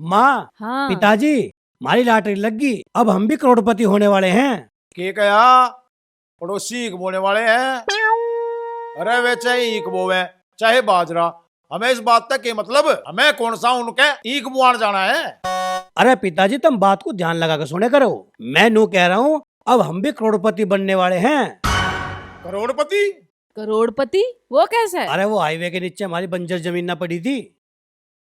माँ, हाँ। पिताजी, हमारी लॉटरी लग गई, अब हम भी करोड़पति होने वाले हैं। के कया पड़ोसी ईख बोने वाले हैं। अरे वे चाहे ईख बोवे चाहे बाजरा, हमें इस बात तक के मतलब, हमें कौन सा उनके ईख बुआन जाना है। अरे पिताजी, तुम बात को ध्यान लगा कर सुने करो। मैं नू कह रहा हूँ, अब हम भी करोड़पति बनने वाले हैं। करोड़पति? करोड़पति वो कैसे? अरे वो हाईवे के नीचे हमारी बंजर जमीन ना पड़ी थी,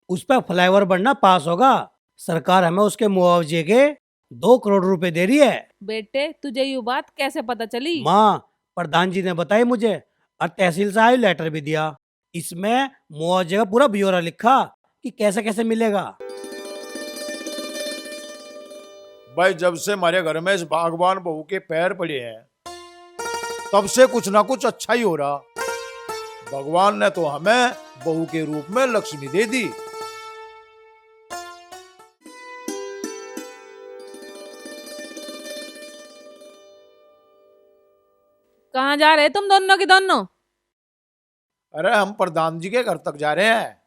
उस पर फ्लाईओवर बनना पास होगा। सरकार हमें उसके मुआवजे के 2 करोड़ रुपए दे रही है। बेटे तुझे ये बात कैसे पता चली? माँ, प्रधान जी ने बताई मुझे, और तहसील से आई लेटर भी दिया। इसमें मुआवजे का पूरा ब्यौरा लिखा कि कैसे कैसे मिलेगा। भाई जब से हमारे घर में इस बागवान बहू के पैर पड़े हैं, तब से कुछ ना कुछ अच्छा ही हो रहा। भगवान ने तो हमें बहू के रूप में लक्ष्मी दे दी। कहाँ जा रहे तुम दोनों के दोनों? अरे हम प्रधान जी के घर तक जा रहे हैं,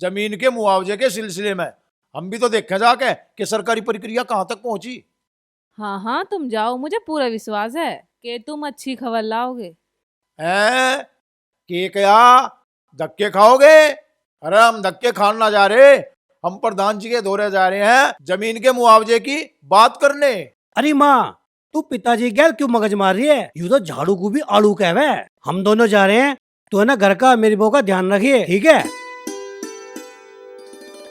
जमीन के मुआवजे के सिलसिले में। हम भी तो देखें जाके कि सरकारी प्रक्रिया कहाँ तक पहुंची। हाँ हाँ तुम जाओ, मुझे पूरा विश्वास है कि तुम अच्छी खबर लाओगे। हैं? के क्या धक्के खाओगे? अरे हम धक्के खान ना जा रहे, हम प्रधान जी के दौरे जा रहे हैं जमीन के मुआवजे की बात करने। अरे माँ, तू पिताजी गैल क्यों मगज मार रही है? यूं तो झाड़ू को भी आड़ू कहवे। हम दोनों जा रहे हैं, तो है ना घर का मेरी बहू का ध्यान रखिए, ठीक है?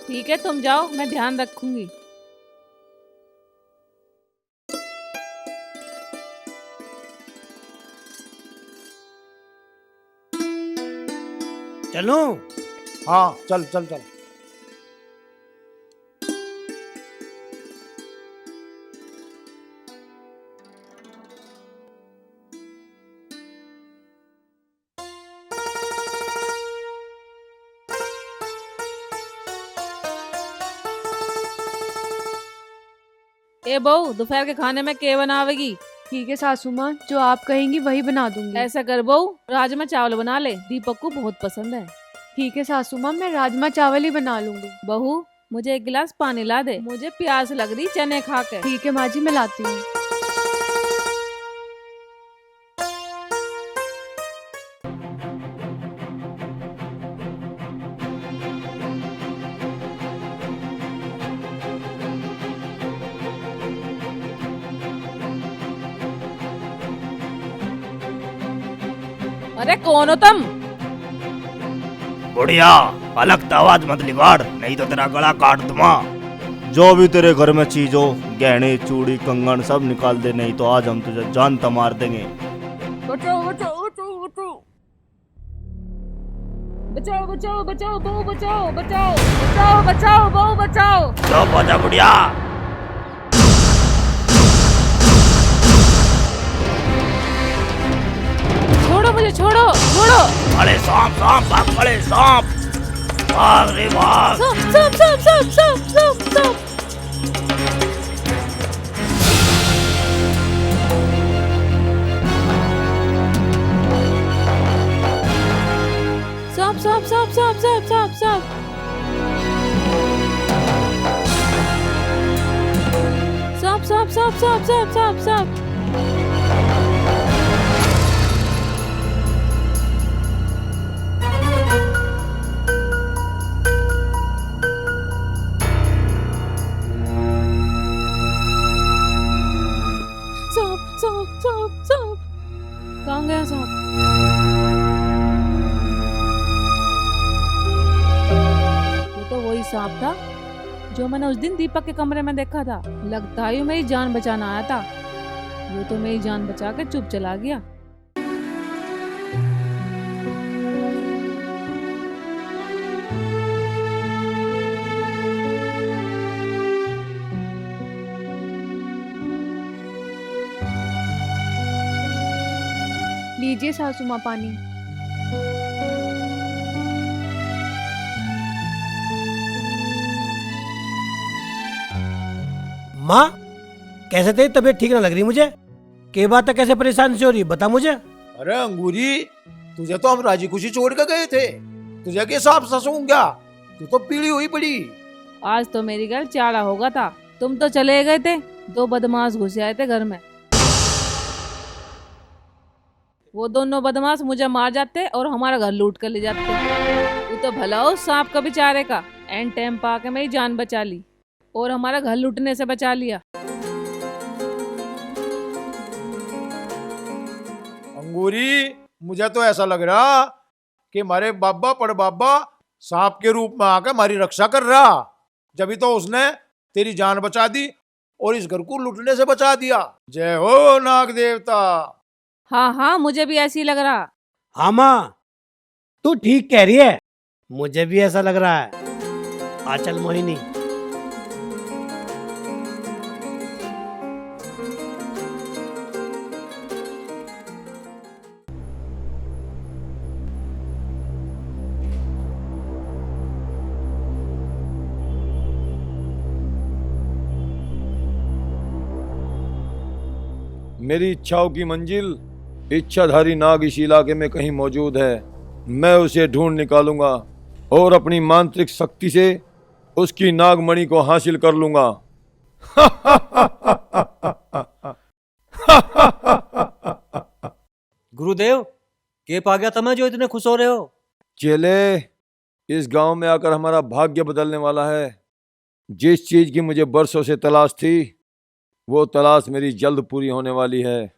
ठीक है तुम जाओ, मैं ध्यान रखूंगी। चलूं? हाँ चल चल चल। ए बहू, दोपहर के खाने में क्या बनावेगी? ठीक है सासू माँ, जो आप कहेंगी वही बना दूंगी। ऐसा कर बहू, राजमा चावल बना ले, दीपक को बहुत पसंद है। ठीक है सासू माँ, मैं राजमा चावल ही बना लूंगी। बहू मुझे 1 गिलास पानी ला दे, मुझे प्यास लग रही चने खा के। ठीक है माँ जी, मैं लाती हूँ। अरे कौन हो तुम? बुढ़िया, अलग आवाज मत निकाल, नहीं तो तेरा गला काट दूंगा। जो भी तेरे घर में चीज हो, गहने चूड़ी कंगन सब निकाल दे, नहीं तो आज हम तुझे जानता मार देंगे। बचाओ बचाओ बचाओ बचाओ बचाओ बचाओ बचाओ बहू बचाओ बचाओ बचाओ बचाओ बहू बचाओ। चुप हो जा बुढ़िया। छोड़ो मुझे, छोड़ो छोड़ो। अरे सांप सांप भाग, बड़े सांप भाग रे भाग। सांप सांप सांप सांप सांप सांप सांप। सांप सांप सांप सांप सांप सांप सांप। सांप सांप सांप सांप सांप सांप सांप। सांप सांप सांप सांप। कहाँ गया सांप? ये तो वही सांप था जो मैंने उस दिन दीपक के कमरे में देखा था। लगता है ये मेरी जान बचाना आया था। ये तो मेरी जान बचा के चुप चला गया। लीजिए सासू माँ पानी। माँ, कैसे तेरी तबीयत ठीक ना लग रही मुझे? के बात है, कैसे परेशान से हो रही, बता मुझे। अरे अंगूरी, तुझे तो हम राजी खुशी छोड़ कर गए थे, तुझे के साथ ससूंगा? तू तो पीली हुई पड़ी। आज तो मेरी घर चारा होगा था। तुम तो चले गए थे, दो बदमाश घुस आए थे घर में। वो दोनों बदमाश मुझे मार जाते और हमारा घर लूट कर ले जाते। तू तो भला हो सांप का बेचारे का, एन टाइम पा के मेरी जान बचा ली और हमारा घर लूटने से बचा लिया। अंगूरी, मुझे तो ऐसा लग रहा कि हमारे बाबा पड़बाबा सांप के रूप में आकर हमारी रक्षा कर रहा। जब तो उसने तेरी जान बचा दी और इस घर को लूटने से बचा दिया। जय हो नाग देवता। हाँ हाँ, मुझे भी ऐसी लग रहा। हाँ माँ, तू ठीक कह रही है, मुझे भी ऐसा लग रहा है। आ चल मोहिनी। मेरी इच्छाओं की मंजिल इच्छाधारी नाग इस इलाके में कहीं मौजूद है। मैं उसे ढूंढ निकालूंगा और अपनी मांत्रिक शक्ति से उसकी नागमणि को हासिल कर लूंगा। गुरुदेव, केप आ गया तुम्हें जो इतने खुश हो रहे हो? चेले, इस गांव में आकर हमारा भाग्य बदलने वाला है। जिस चीज की मुझे बरसों से तलाश थी, वो तलाश मेरी जल्द पूरी होने वाली है।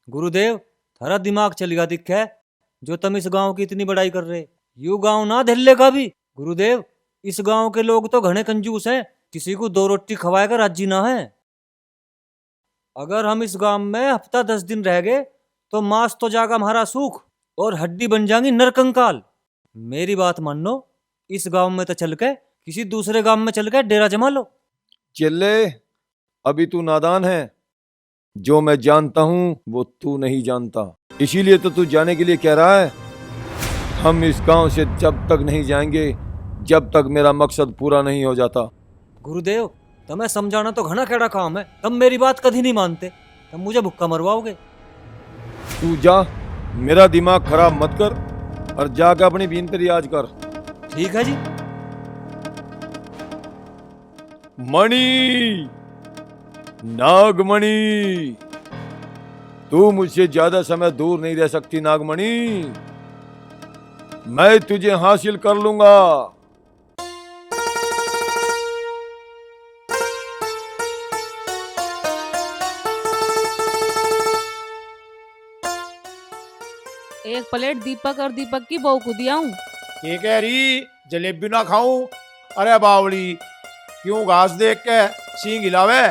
गुरुदेव, थारा दिमाग चल गया दिखे जो तुम इस गांव की इतनी बड़ाई कर रहे। यू गांव ना धल्ले का भी। गुरुदेव, इस गांव के लोग तो घने कंजूस हैं, किसी को 2 रोटी खवाएगा राजी ना है। अगर हम इस गांव में हफ्ता 10 दिन रह गए तो मांस तो जागा हमारा सूख और हड्डी बन जाएंगी नरकंकाल। मेरी बात मान लो, इस गांव में तो चल के किसी दूसरे गांव में चल के डेरा जमा लो। चेले, अभी तू नादान है। जो मैं जानता हूं वो तू नहीं जानता, इसीलिए तो तू जाने के लिए कह रहा है। हम इस गांव से जब तक नहीं जाएंगे जब तक मेरा मकसद पूरा नहीं हो जाता। गुरुदेव, तुम्हें समझाना तो घना कैड़ा काम है, तुम मेरी बात कभी नहीं मानते, तुम मुझे भुक्का मरवाओगे। तू जा, मेरा दिमाग खराब मत कर और जाकर अपनी बीन पर रियाज कर। ठीक है जी। मणि, नागमणि, तू मुझसे ज्यादा समय दूर नहीं रह सकती नागमणि। मैं तुझे हासिल कर लूंगा। एक प्लेट दीपक और दीपक की बहू को दिया हूँ। ये कह रही जलेबी ना खाऊं? अरे बावली, क्यों घास देख के सींग हिलावे?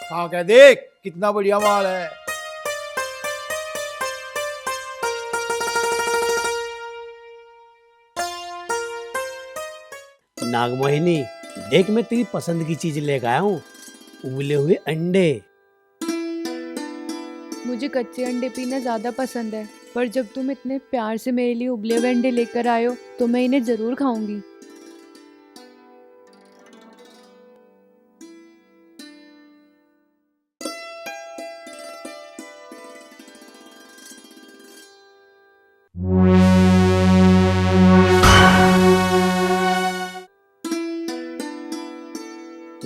खा के देख कितना बढ़िया माल है। नागमोहिनी, देख मैं तेरी पसंद की चीज लेकर आया हूँ, उबले हुए अंडे। मुझे कच्चे अंडे पीना ज़्यादा पसंद है, पर जब तुम इतने प्यार से मेरे लिए उबले हुए अंडे लेकर आए हो तो मैं इन्हें ज़रूर खाऊंगी।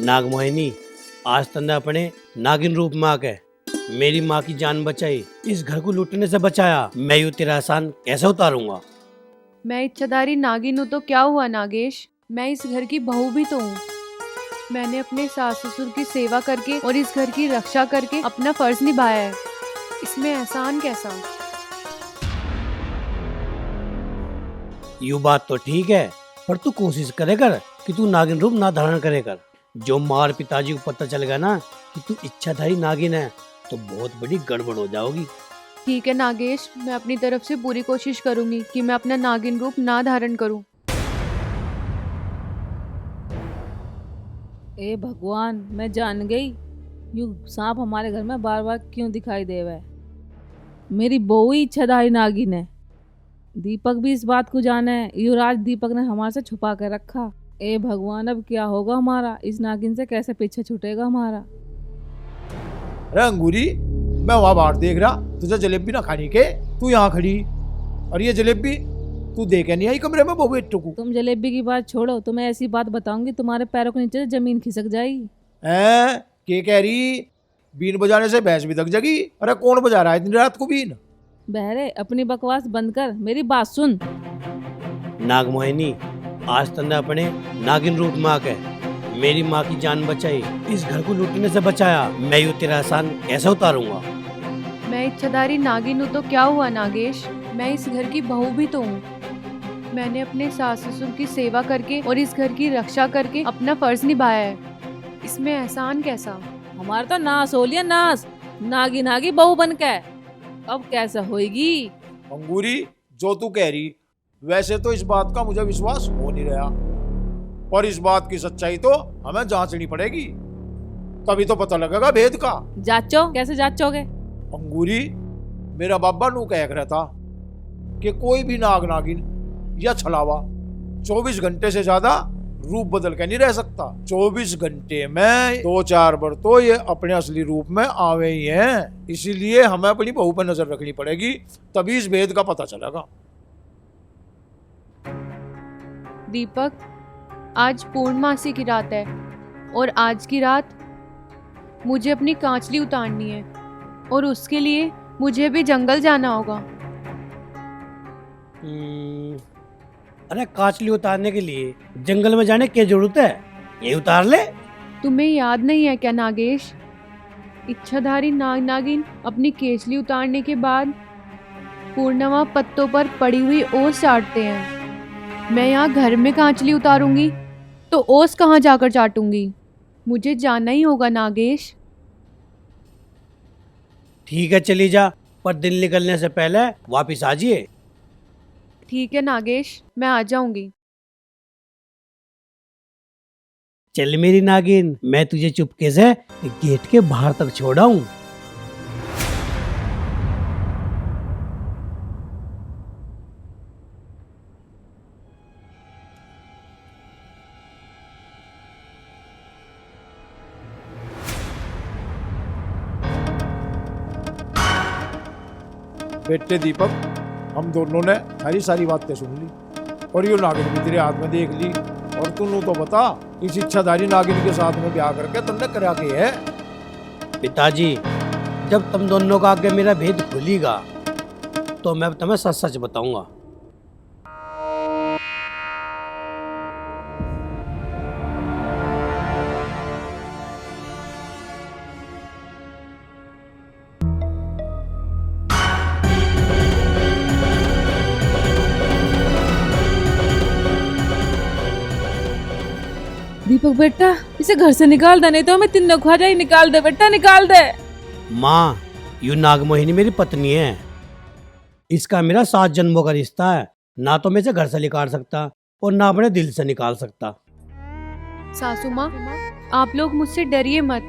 नागमोहिनी, आज तूने अपने नागिन रूप में आके मेरी माँ की जान बचाई, इस घर को लूटने से बचाया। मैं यूं तेरा एहसान कैसे उतारूंगा? मैं इच्छाधारी नागिन हूँ तो क्या हुआ नागेश, मैं इस घर की बहू भी तो हूँ। मैंने अपने सास ससुर की सेवा करके और इस घर की रक्षा करके अपना फर्ज निभाया है, इसमें एहसान कैसा? यू बात तो ठीक है, पर तू कोशिश करे कर कि तू नागिन रूप ना धारण करे कर। जो मार पिताजी को पता चल गया ना कि तू इच्छाधारी नागिन है तो बहुत बड़ी गड़बड़ हो जाओगी। ठीक है नागेश, मैं अपनी तरफ से पूरी कोशिश करूंगी कि मैं अपना नागिन रूप ना धारण करूं। ए भगवान, मैं जान गई यू सांप हमारे घर में बार बार क्यों दिखाई दे रहा है। मेरी बहू ही इच्छाधारी नागिन है। दीपक भी इस बात को जाना है, युवराज दीपक ने हमारे से छुपा कर रखा। ए भगवान, अब क्या होगा हमारा? इस नागिन से कैसे पीछे छूटेगा हमारा? अरे अंगूरी, मैं वहां बाहर देख रहा, तुझे जलेबी ना खाने के, तू यहाँ खड़ी। और ये जलेबी तू देखे नहीं आई कमरे में बहू बेटू को? तुम जलेबी की बात छोड़ो, तो मैं ऐसी बात बताऊंगी तुम्हारे पैरों के नीचे से जमीन खिसक जाएगी। हैं के कह रही? बीन बजाने से भैंस भी थक जाएगी। अरे कौन बजा रहा है इतनी रात को बीन? बहरे, अपनी बकवास बंद कर, मेरी बात सुन। नागमोहिनी, आज तन्ने अपने नागिन रूप में आके मेरी माँ की जान बचाई, इस घर को लूटने से बचाया। मैं यूँ तेरा एहसान कैसे उतारूंगा? मैं इच्छाधारी नागिन हूँ तो क्या हुआ नागेश, मैं इस घर की बहू भी तो हूँ। मैंने अपने सास ससुर की सेवा करके और इस घर की रक्षा करके अपना फर्ज निभाया है, इसमें एहसान कैसा? हमारा तो नाश हो लिया, नाश। नागी नागी बहू बन के अब कैसा होएगी? अंगूरी, जो तू कह रही वैसे तो इस बात का मुझे विश्वास हो नहीं रहा, पर इस बात की सच्चाई तो हमें जांचनी पड़ेगी, तभी तो पता लगेगा भेद का। जांचो? कैसे जांचोगे? अंगूरी, मेरा बाबा नू कह रहा था कि कोई भी नाग नागिन या छलावा 24 घंटे से ज्यादा रूप बदल के नहीं रह सकता। 24 घंटे में 2-4 बार तो ये अपने असली रूप में आवे ही हैं, इसीलिए हमें अपनी बहू पर नजर रखनी पड़ेगी, तभी इस भेद का पता चलेगा। दीपक, आज पूर्णमासी की रात है और आज की रात मुझे अपनी कांचली उतारनी है और उसके लिए मुझे भी जंगल जाना होगा। अरे काचली उतारने के लिए जंगल में जाने की जरूरत है? ये उतार ले। तुम्हें याद नहीं है क्या नागेश, इच्छाधारी नाग नागिन अपनी केचली उतारने के बाद पूर्णिमा पत्तों पर पड़ी हुई ओस चाटते हैं। मैं यहाँ घर में कांचली उतारूंगी तो ओस कहाँ जाकर चाटूंगी? मुझे जाना ही होगा नागेश। ठीक है चली जा, पर दिन निकलने से पहले वापिस आ जाइए। ठीक है नागेश, मैं आ जाऊंगी। चल मेरी नागिन, मैं तुझे चुपके से गेट के बाहर तक छोड़ाऊं। बेटे दीपक, हम दोनों ने सारी बातें सुन ली और ये नागिन भी तेरे हाथ में देख ली, और तू तो बता इस इच्छाधारी नागिन के साथ में ब्याह करके तुमने करा के है? पिताजी, जब तुम दोनों का आगे मेरा भेद खुलेगा तो मैं तुम्हें सच सच बताऊंगा। दीपक बेटा, इसे घर से निकाल दे, नहीं तो हमें तीनों खा जाए। निकाल दे बेटा, निकाल दे। माँ, यू नागमोहिनी मेरी पत्नी है, इसका मेरा 7 जन्मों का रिश्ता है। ना तो मैं इसे घर से निकाल सकता और ना अपने दिल से निकाल सकता। सासू माँ, आप लोग मुझसे डरिए मत,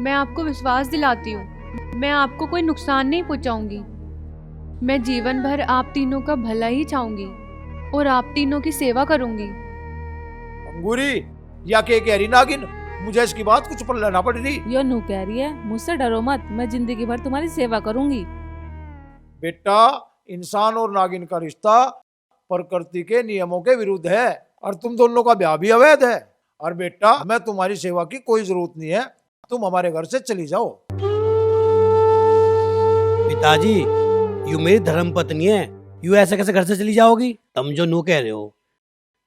मैं आपको विश्वास दिलाती हूँ, मैं आपको कोई नुकसान नहीं पहुँचाऊंगी। मैं जीवन भर आप तीनों का भला ही चाहूंगी और आप तीनों की सेवा करूंगी। अंगूरी, या के कह रही नागिन? मुझे इसकी बात कुछ पर लेना पड़ रही। यो नू कह रही है, मुझसे डरो मत, मैं जिंदगी भर तुम्हारी सेवा करूंगी। बेटा, इंसान और नागिन का रिश्ता प्रकृति के नियमों के विरुद्ध है और तुम दोनों का ब्याह भी अवैध है। और बेटा, हमें तुम्हारी सेवा की कोई जरूरत नहीं है, तुम हमारे घर से चली जाओ। पिताजी, यू मेरी धर्म पत्नी है, यू ऐसे कैसे घर से चली जाओगी? तुम जो नू कह रहे हो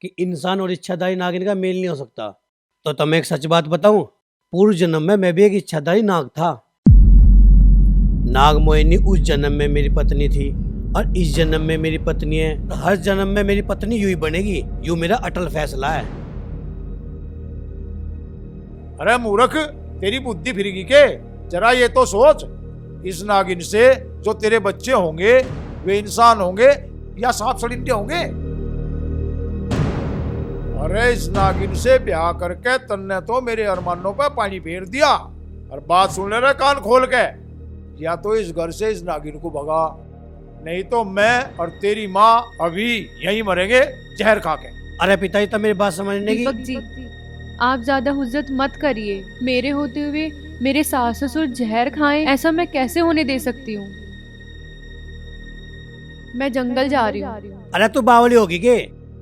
कि इंसान और इच्छाधारी नागिन का मेल नहीं हो सकता, तो तुम्हें एक सच बात बताऊं, पूर्व जन्म में मैं भी एक इच्छाधारी नाग था। नागमोहिनी उस जन्म में मेरी पत्नी थी और इस जन्म में मेरी पत्नी है, तो हर जन्म में मेरी पत्नी यूं ही बनेगी। यूं मेरा अटल फैसला है। अरे मूर्ख, तेरी बुद्धि फिरेगी के? जरा ये तो सोच, इस नागिन से जो तेरे बच्चे होंगे वे इंसान होंगे या सांप सड़िंडे होंगे? अरे इस नागिन से ब्याह करके तन्ने तो मेरे अरमानों पर पानी फेर दिया। और बात सुन ले रहा कान खोल के, या तो इस घर से इस नागिन को भगा, नहीं तो मैं और तेरी माँ अभी यहीं मरेंगे जहर खा के। अरे पिताजी, तब मेरी बात समझने की। दीपक जी, आप ज्यादा हुज्जत मत करिए, मेरे होते हुए मेरे सास ससुर जहर खाएं, ऐसा मैं कैसे होने दे सकती हूँ? मैं जंगल जा रही हूँ। अरे तू बावली होगी के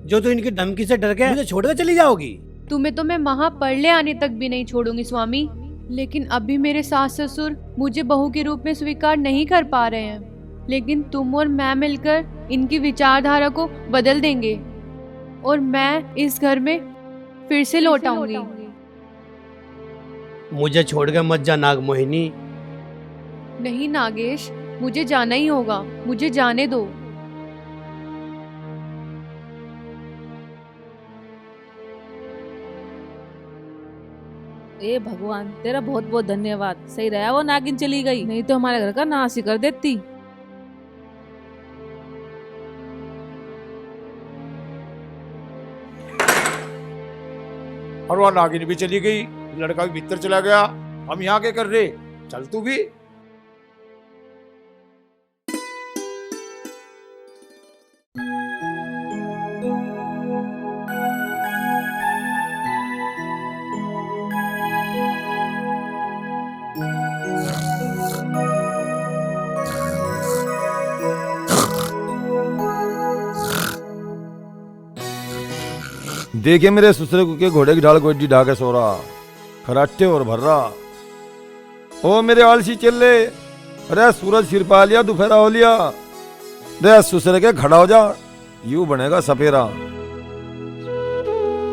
जो तू इनकी धमकी से डर के मुझे छोड़कर चली जाओगी? तुम्हें तो मैं वहाँ पढ़ने आने तक भी नहीं छोड़ूंगी स्वामी, लेकिन अभी मेरे सास ससुर मुझे बहू के रूप में स्वीकार नहीं कर पा रहे हैं, लेकिन तुम और मैं मिलकर इनकी विचारधारा को बदल देंगे और मैं इस घर में फिर से लौट आऊंगी। मुझे छोड़कर मत जा नाग मोहिनी। नहीं नागेश, मुझे जाना ही होगा, मुझे जाने दो। ए भगवान, तेरा बहुत बहुत धन्यवाद। सही रहा वो नागिन चली गई, नहीं तो हमारे घर का नाश ही कर देती। और वह नागिन भी चली गई, लड़का भी भीतर चला गया। हम यहाँ क्या कर रहे? चल तू भी। देखे मेरे ससुर के घोड़े की ढाल गोड्डी ढा के सो रहा, खराटे और भर रहा। ओ मेरे आलसी चिल्ले, अरे सूरज सिर पा लिया, दोपहरा हो लिया। रे ससुर के खड़ा हो जा, यूं बनेगा सपेरा।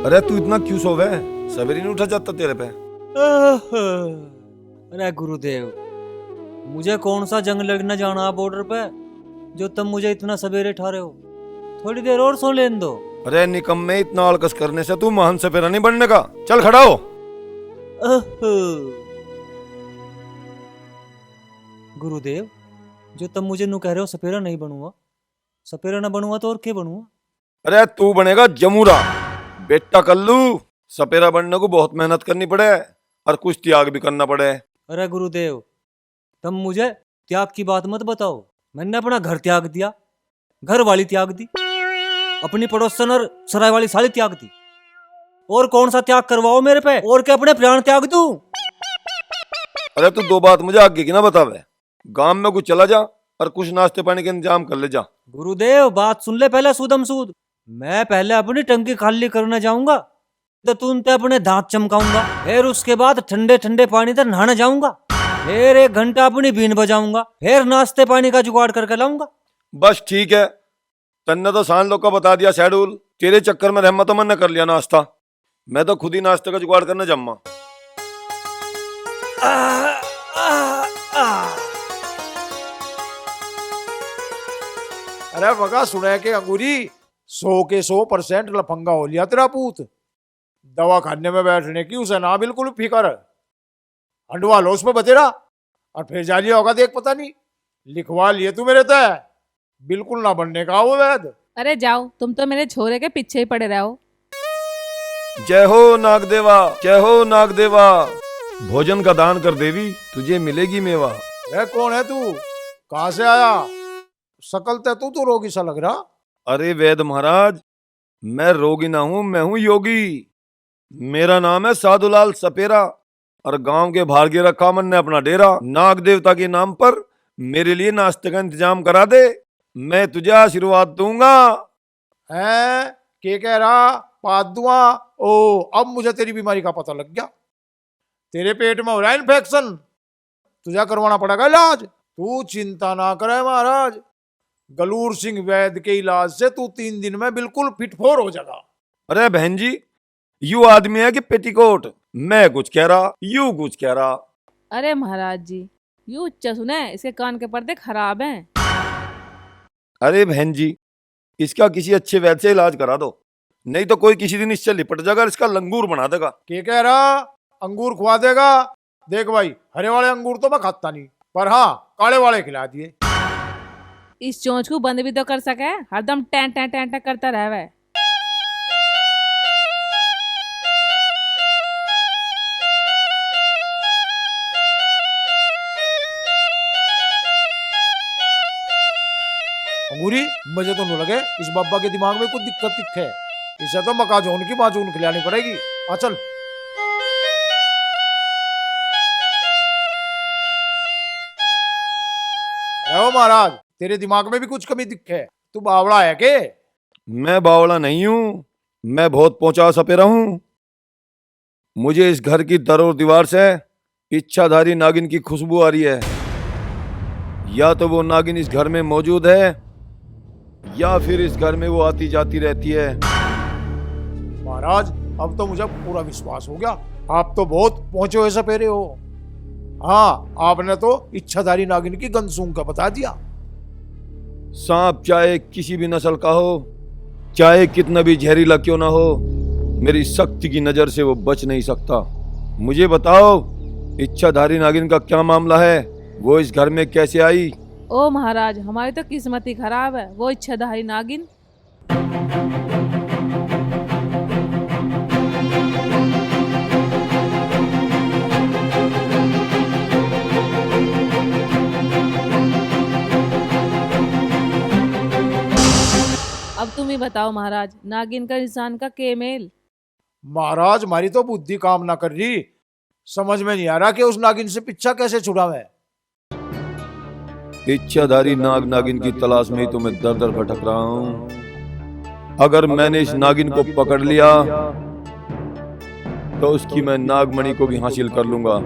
अरे तू इतना क्यों सोवे? सवेरे नहीं उठा जाता तेरे पे? अरे गुरुदेव, मुझे कौन सा जंग लड़ने जाना बॉर्डर पे जो तुम मुझे इतना सवेरे ठा रहे हो? थोड़ी देर और सो लेने दो। अरे निकम्मे, इतना आलकस करने से तू महान सपेरा नहीं बनने का। चल खड़ा हो। गुरुदेव, जो तुम मुझे नू कह रहे हो सपेरा नहीं बनूंगा, सपेरा ना बनूंगा तो और क्या बनूंगा? अरे तू बनेगा जमूरा। बेटा कल्लू, सपेरा बनने को बहुत मेहनत करनी पड़े और कुछ त्याग भी करना पड़े। अरे गुरुदेव, तुम मुझे त्याग की बात मत बताओ। मैंने अपना घर त्याग दिया, घर वाली त्याग दी, अपनी पड़ोसन और सराय वाली साली त्याग दी। और कौन सा त्याग करवाओ मेरे पे? और क्या अपने प्राण त्याग दूं? अरे तू दो बात मुझे आगे की ना बतावे। गांव में कुछ चला जा और कुछ नाश्ते पानी के इंतजाम कर ले जा। गुरुदेव, बात सुन ले पहले सूदम सूद। मैं पहले अपनी टंकी खाली करने जाऊंगा, तो तुम ते अपने दांत चमकाऊंगा, फिर उसके बाद ठंडे ठंडे पानी से नहाने जाऊंगा, फिर 1 घंटा अपनी बीन बजाऊंगा, फिर नाश्ते पानी का जुगाड़ करके लाऊंगा। बस ठीक है, तन्ने तो सान लोग का बता दिया शेड्यूल। तेरे चक्कर में रहमत मन ने कर लिया नाश्ता। मैं तो खुद ही नाश्ते का जुगाड़ करने जम्मा। अरे बगा सुने के अंगूरी, 100 के 100% लफंगा हो लिया तेरा पूत। दवा खाने में बैठने की उसे ना बिल्कुल फिकर। हंडवा लो उसमें बतेरा और फिर जा लिया होगा देख, पता नहीं लिखवा लिए तू मेरे तय। बिल्कुल ना बनने का वो वैद। अरे जाओ, तुम तो मेरे छोरे के पीछे ही पड़े रहो। जय हो नागदेवा, जय हो नागदेवा। भोजन का दान कर देवी, तुझे मिलेगी मेवा। अरे कौन है तू? कहाँ से आया? शकल ते तू तो रोगी सा लग रहा। अरे वैद महाराज, मैं रोगी ना हूं, मैं हूं योगी। मेरा नाम है साधुलाल सपेरा और गांव के बाहर के रखा मन ने अपना डेरा। नाग देवता के नाम पर मेरे लिए नाश्ते का इंतजाम करा दे, मैं तुझे आशीर्वाद दूंगा। है के कह रहा? पाद दुआ। ओ, अब मुझे तेरी बीमारी का पता लग गया। तेरे पेट में हो रहा है इन्फेक्शन, तुझे करवाना पड़ेगा इलाज। तू चिंता ना करे महाराज, गलूर सिंह वैद्य के इलाज से तू 3 दिन में बिल्कुल फिटफोर हो जाएगा। अरे बहन जी, यू आदमी है कि पेटीकोट? मैं कुछ कह रहा, यू कुछ कह रहा। अरे महाराज जी, यू उच्च सुने, इसके कान के पर्दे खराब हैं। अरे बहन जी, इसका किसी अच्छे वैद्य से इलाज करा दो, नहीं तो कोई किसी दिन इससे लिपट जाएगा और इसका लंगूर बना देगा। के कह रहा? अंगूर खुआ देगा? देख भाई, हरे वाले अंगूर तो मैं खाता नहीं, पर हाँ काले वाले खिला दिए। इस चोंच को बंद भी तो कर सके, हरदम टैं टैं टैं टैं करता रहे। अंगूरी, मुझे तो नहीं लगे इस बाबा के दिमाग में कुछ दिक्कत है। इसे तो मकाजोन की माजून खिलानी पड़ेगी। आ चल। रहो महाराज, तेरे दिमाग में भी कुछ कमी दिखे? तू बावड़ा है के? मैं बावला नहीं हूं, मैं बहुत पहुंचा सपेरा हूं। मुझे इस घर की दर और दीवार से इच्छाधारी नागिन की खुशबू आ रही है। या तो वो नागिन इस घर में मौजूद है या फिर इस घर में वो आती जाती रहती है। महाराज, अब तो मुझे पूरा विश्वास हो गया, आप तो बहुत पहुंचे हुए सपेरे हो। हाँ, आपने तो इच्छाधारी नागिन की गंध सूंघ का बता दिया। सांप चाहे किसी भी नस्ल का हो, चाहे कितना भी जहरीला क्यों ना हो, मेरी शक्ति की नजर से वो बच नहीं सकता। मुझे बताओ, इच्छाधारी नागिन का क्या मामला है? वो इस घर में कैसे आई? ओ महाराज, हमारी तो किस्मत ही खराब है। वो इच्छाधारी नागिन अब तुम ही बताओ महाराज, नागिन का इंसान का के मेल? महाराज, हमारी तो बुद्धि काम ना कर रही, समझ में नहीं आ रहा कि उस नागिन से पीछा कैसे छुड़ावे। इच्छाधारी नाग नागिन की तलाश में ही तो मैं दर दर भटक रहा हूं। अगर मैंने इस नागिन को पकड़ लिया तो उसकी मैं नागमणि को भी हासिल कर लूंगा।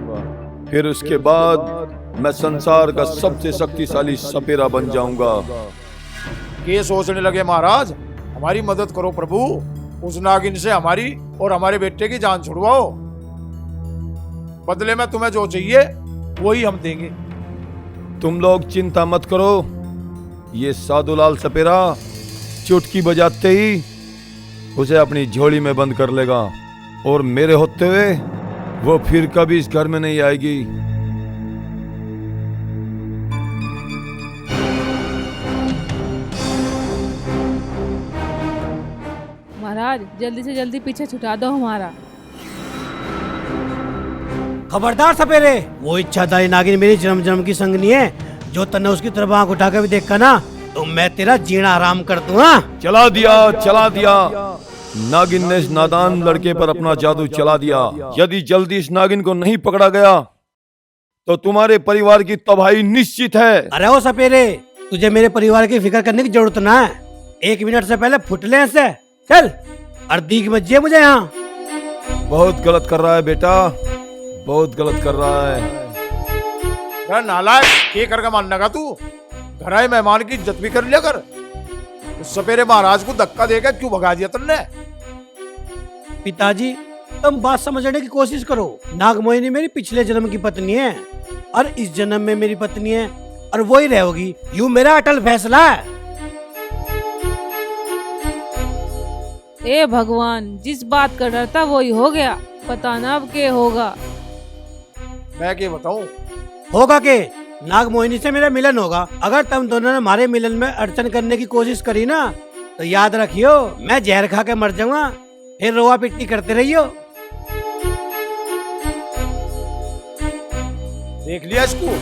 फिर उसके बाद मैं संसार का सबसे शक्तिशाली सपेरा बन जाऊंगा। के सोचने लगे महाराज? हमारी मदद करो प्रभु, उस नागिन से हमारी और हमारे बेटे की जान छुड़वाओ। बदले में तुम्हें जो चाहिए वही हम देंगे। तुम लोग चिंता मत करो, ये साधुलाल सपेरा चुटकी बजाते ही उसे अपनी झोली में बंद कर लेगा और मेरे होते हुए वो फिर कभी इस घर में नहीं आएगी। महाराज, जल्दी से जल्दी पीछे छुटा दो हमारा। खबरदार सपेरे, वो इच्छाधारी नागिन मेरी जन्म जन्म की संगनी है। जो तन्ने उसकी तरफ आंख उठा कर भी देखा ना तो मैं तेरा जीना आराम कर दूंगा। चला दिया, चला दिया। नागिन ने इस नादान लड़के पर अपना जादू चला दिया। यदि जल्दी इस नागिन को नहीं पकड़ा गया तो तुम्हारे परिवार की तबाही निश्चित है। अरे ओ सपेरे, तुझे मेरे परिवार की फिक्र करने की जरूरत ना है। 1 मिनट से पहले फुटले से चल, अर्दी की मत मुझे यहाँ। बहुत गलत कर रहा है बेटा, बहुत गलत कर रहा है। अरे नालायक, के करके मानने का तू? घर आए मेहमान की इज्जत भी कर लिया कर। उस सपेरे महाराज को धक्का देकर क्यों भगा दिया तुमने? पिताजी, तुम बात समझने की कोशिश करो। नागमोहिनी मेरी पिछले जन्म की पत्नी है और इस जन्म में मेरी पत्नी है और वो ही रहेगी। यूं मेरा अटल फैसला है। ए भगवान, जिस बात का डर था वही हो गया। पता ना अब क्या होगा। मैं क्या बताऊं? होगा के नागमोहिनी से मेरा मिलन होगा। अगर तुम दोनों ने हमारे मिलन में अड़चन करने की कोशिश करी ना तो याद रखियो, मैं जहर खा के मर जाऊंगा। फिर रोआ पिट्टी करते रहियो। देख लिया इसको?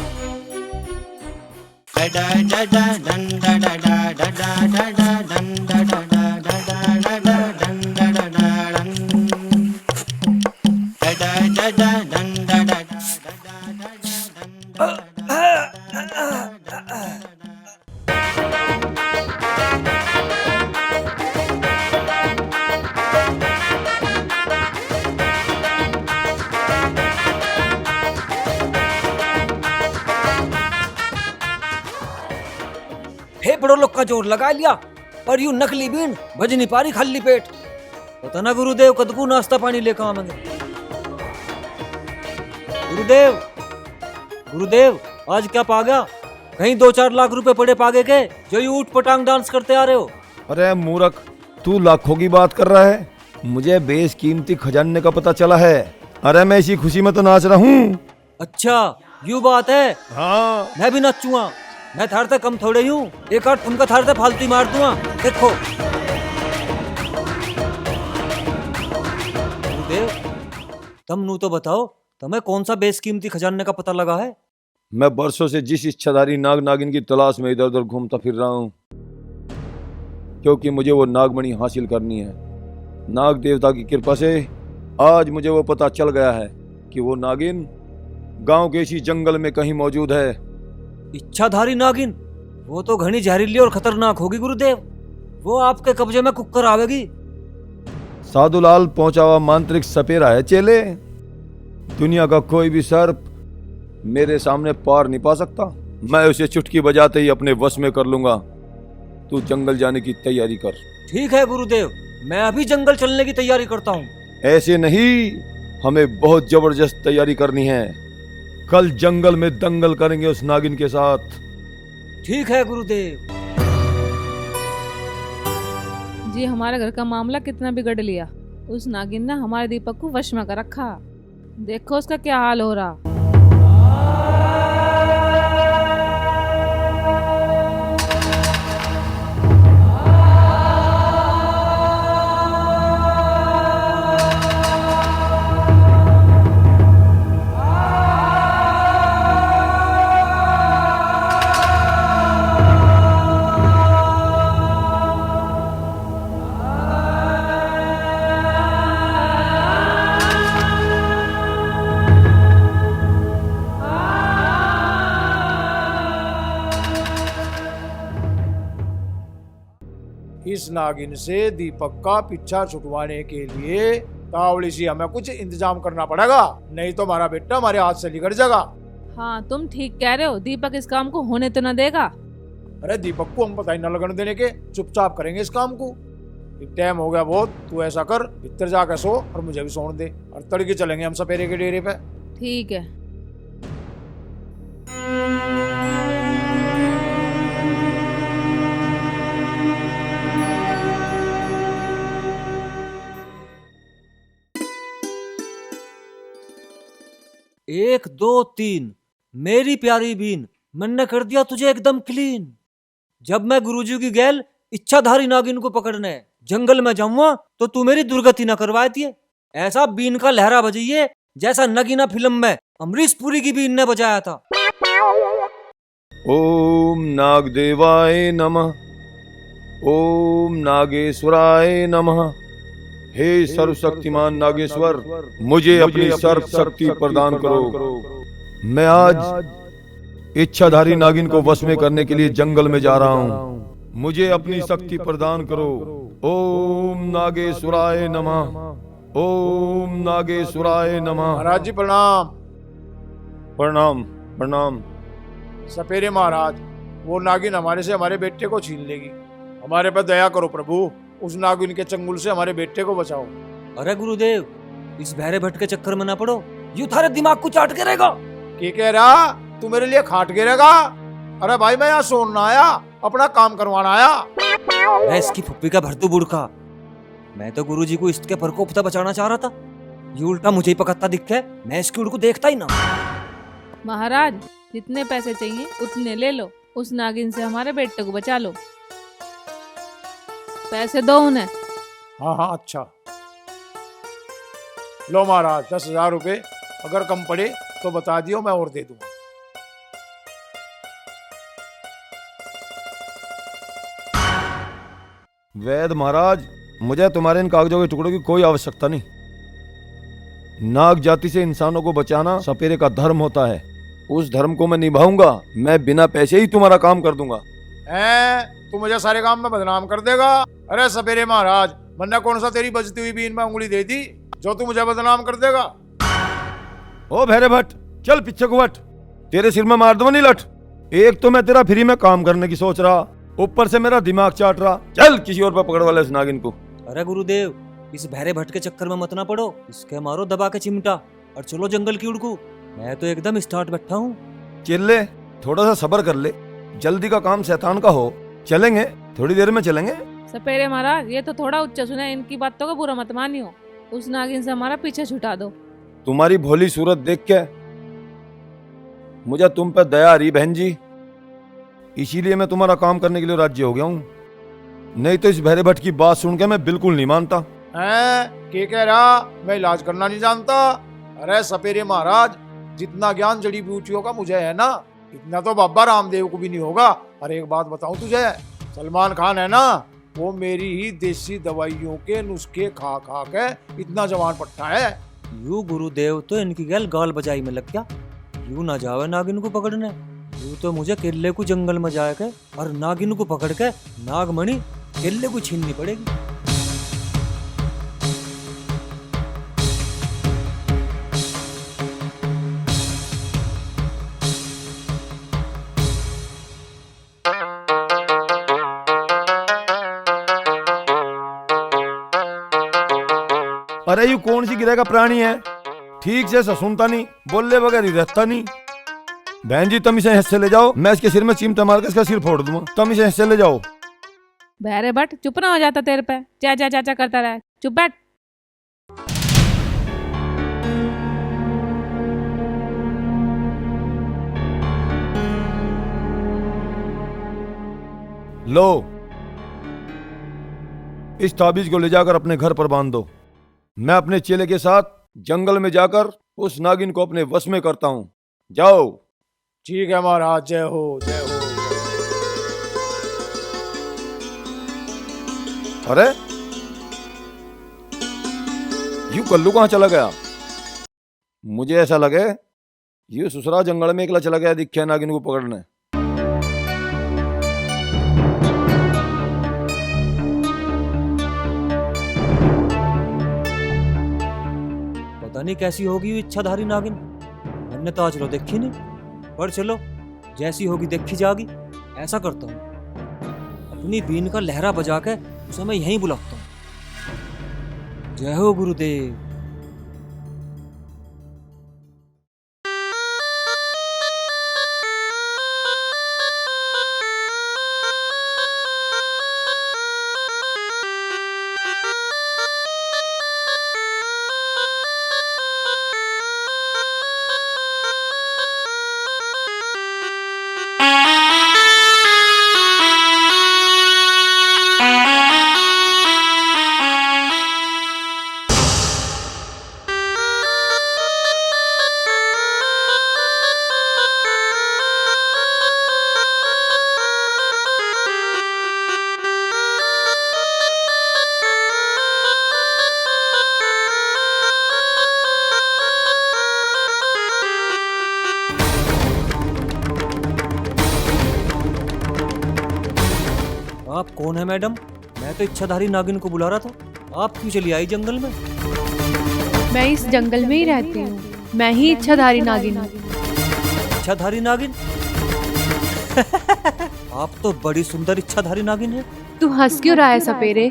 फेफड़ों लोग का जोर लगा लिया पर यूं नकली बीन भज नहीं पा रही खाली पेट। पता ना गुरुदेव कदकू नाश्ता पानी लेकर आवेंगे। गुरुदेव, गुरुदेव, आज क्या पा गया? कहीं 2-4 लाख रुपए पड़े पागे के जो यू ऊट पटांग डांस करते आ रहे हो? अरे मूर्ख, तू लाखों की बात कर रहा है। मुझे बेशकीमती खजाने का पता चला है। अरे मैं इसी खुशी में तो नाच रहा हूँ। अच्छा, यू बात है। हाँ, मैं भी नचूंगा। मैं थार तक कम थोड़े हूँ, एक आठ तुमका थार तक फालतू ही मार दूंगा। देखो गुरुदेव, तुम नू तो बताओ, तुम्हें कौन सा बेशकीमती खजाने का पता लगा है? मैं बरसों से जिस इच्छाधारी नाग नागिन की तलाश में इधर उधर घूमता फिर रहा हूँ, क्योंकि मुझे वो नागमणि हासिल करनी है। नाग देवता की कृपा से आज मुझे वो पता चल गया है कि वो नागिन गांव के इसी जंगल में कहीं मौजूद है। इच्छाधारी नागिन? वो तो घनी जहरीली और खतरनाक होगी गुरुदेव। वो आपके कब्जे में कुकर आवेगी। साधुलाल पहुंचा हुआ मांत्रिक सपेरा है चेले। दुनिया का कोई भी सर्प मेरे सामने पार नहीं पा सकता। मैं उसे चुटकी बजाते ही अपने वश में कर लूंगा। तू जंगल जाने की तैयारी कर। ठीक है गुरुदेव, मैं अभी जंगल चलने की तैयारी करता हूँ। ऐसे नहीं, हमें बहुत जबरदस्त तैयारी करनी है। कल जंगल में दंगल करेंगे उस नागिन के साथ। ठीक है गुरुदेव। जी हमारे घर का मामला कितना बिगड़ लिया। उस नागिन ने हमारे दीपक को वश में कर रखा। देखो उसका क्या हाल हो रहा। इस नागिन से दीपक का पीछा छुटवाने के लिए तावड़ी सी हमें कुछ इंतजाम करना पड़ेगा, नहीं तो हमारा बेटा हमारे हाथ से निकल जाएगा। हाँ तुम ठीक कह रहे हो। दीपक इस काम को होने तो न देगा। अरे दीपक को हम पता ही न लगने देने के, चुपचाप करेंगे इस काम को। टाइम हो गया बहुत, तू ऐसा कर भीतर जाकर सो और मुझे भी सोने दे, और तड़के चलेंगे हम सपेरे के डेरे पे। ठीक है। एक दो तीन, मेरी प्यारी बीन, मैंने कर दिया तुझे एकदम क्लीन। जब मैं गुरुजी की गैल इच्छाधारी नागिन को पकड़ने जंगल में जाऊंगा तो तू मेरी दुर्गति न करवाए दिए। ऐसा बीन का लहरा बजाइए जैसा नगीना फिल्म में अमरीश पुरी की बीन ने बजाया था। ओम नागदेवाय नमः। ओम नागेश्वराय नमः। हे सर्वशक्तिमान नागेश्वर, मुझे अपनी सर्व शक्ति प्रदान करो। मैं आज इच्छाधारी नागिन को वश में करने के लिए जंगल में जा रहा हूँ। मुझे अपनी शक्ति प्रदान करो। ओम नागेश्वराय नमः। ओम नागेश्वराय नमः। महाराज जी प्रणाम। प्रणाम प्रणाम। सपेरे महाराज, वो नागिन हमारे से हमारे बेटे को छीन लेगी, हमारे पर दया करो प्रभु। उस नागिन के चंगुल से हमारे बेटे को बचाओ। अरे गुरुदेव, इस बहरे भट्ट के चक्कर में ना पड़ो, यूं थारे दिमाग को चाट के रहेगा। क्या कह रहा? तू मेरे लिए खाट गिरेगा? अरे भाई मैं यहाँ सोना आया, अपना काम करवाना आया। मैं इसकी फुप्पी का भरतू बुड़का। मैं तो गुरुजी को इसके प्रकोप से बचाना चाह रहा था, ये उल्टा मुझे ही पकड़ता दिखे। मैं इसकी उड़ को देखता ही ना। महाराज जितने पैसे चाहिए उतने ले लो, उस नागिन से हमारे बेटे को बचा लो। पैसे दो उन्हें। हाँ हाँ अच्छा, लो महाराज 10,000 रुपए। अगर कम पड़े तो बता दियो, मैं और दे दूंगा। वैद महाराज, मुझे तुम्हारे इन कागजों के टुकड़ों की कोई आवश्यकता नहीं। नाग जाति से इंसानों को बचाना सपेरे का धर्म होता है। उस धर्म को मैं निभाऊंगा। मैं बिना पैसे ही तुम्हारा काम कर दूंगा। तू मुझे सारे काम में बदनाम कर देगा? अरे सपेरे महाराज, मैंने कौन सा तेरी बचती हुई बीन में उंगली दे दी जो तू मुझे बदनाम कर देगा? ओ भैरे भट्ट, चल पीछे को हट, तेरे सिर में मार दूं नहीं लठ। एक तो मैं तेरा फ्री में काम करने की सोच रहा, ऊपर से मेरा दिमाग चाट रहा। चल किसी और पर पकड़ वाले इस नागिन को। अरे गुरुदेव, इस बहरे भट्ट के चक्कर में मत ना पड़ो। इसके मारो दबा के चिमटा और चलो जंगल की उड़कू। मैं तो एकदम स्टार्ट बैठा हूँ। चिल्ले, थोड़ा सा सब्र कर ले। जल्दी का काम शैतान का हो। चलेंगे, थोड़ी देर में चलेंगे। सपेरे महाराज, ये तो थोड़ा उच्च सुना, इनकी बातों का बुरा मत मानियो। उस नागिन से हमारा पीछे छुटा दो। तुम्हारी भोली सूरत देख के मुझे तुम पर दया आ रही बहन जी, इसीलिए मैं तुम्हारा काम करने के लिए राजी हो गया हूँ। नहीं तो इस बहरे भट्ट की बात सुन के मैं बिल्कुल नहीं मानता। क्या कह रहा? मैं इलाज करना नहीं जानता? अरे सपेरे महाराज, जितना ज्ञान जड़ी बूटियों का मुझे है ना, इतना तो बाबा रामदेव को भी नहीं होगा। और एक बात बताऊं तुझे, सलमान खान है ना, वो मेरी ही देसी दवाइयों के नुस्खे खा खा के इतना जवान पट्टा है। यू गुरुदेव तो इनकी गैल गाल बजाई में लग गया। यू ना जावे नागिन को पकड़ने, यू तो मुझे केले को जंगल में जाके और नागिन को पकड़ के नागमणि केले को छीननी पड़ेगी। अरे यू कौन सी गिरह का प्राणी है? ठीक से सुनता नहीं, बोलने बगैर ही रहता नहीं। बहन जी तुम इसे हिस्से ले जाओ, मैं इसके सिर में चिमटा मार के इसका सिर फोड़ दूंगा। तुम इसे हिस्से ले जाओ। बहरे बट चुप ना हो जाता तेरे पे, चाचा चाचा करता रहा, चुप बैठ। लो इस ताबीज को ले जाकर अपने घर पर बांध दो। मैं अपने चेले के साथ जंगल में जाकर उस नागिन को अपने वश में करता हूं। जाओ। ठीक है महाराज, जय हो जय हो। अरे यू कल्लू कहाँ चला गया? मुझे ऐसा लगे यू ससुरा जंगल में एकला चला गया दिखे नागिन को पकड़ने। पता नहीं कैसी होगी ये इच्छाधारी नागिन, मैंने तो आज लो देखी नहीं। पर चलो जैसी होगी देखी जागी। ऐसा करता हूँ, अपनी बीन का लहरा बजा के उसे मैं यहीं बुलाता हूँ। जय हो गुरुदेव। आप कौन है मैडम? मैं तो इच्छाधारी नागिन को बुला रहा था, आप क्यों चली आई जंगल में? मैं इस जंगल में ही रहती हूँ, मैं ही इच्छाधारी नागिन हूँ। इच्छाधारी नागिन? आप तो बड़ी सुंदर इच्छाधारी नागिन है। तू हंस क्यों रहा है सपेरे?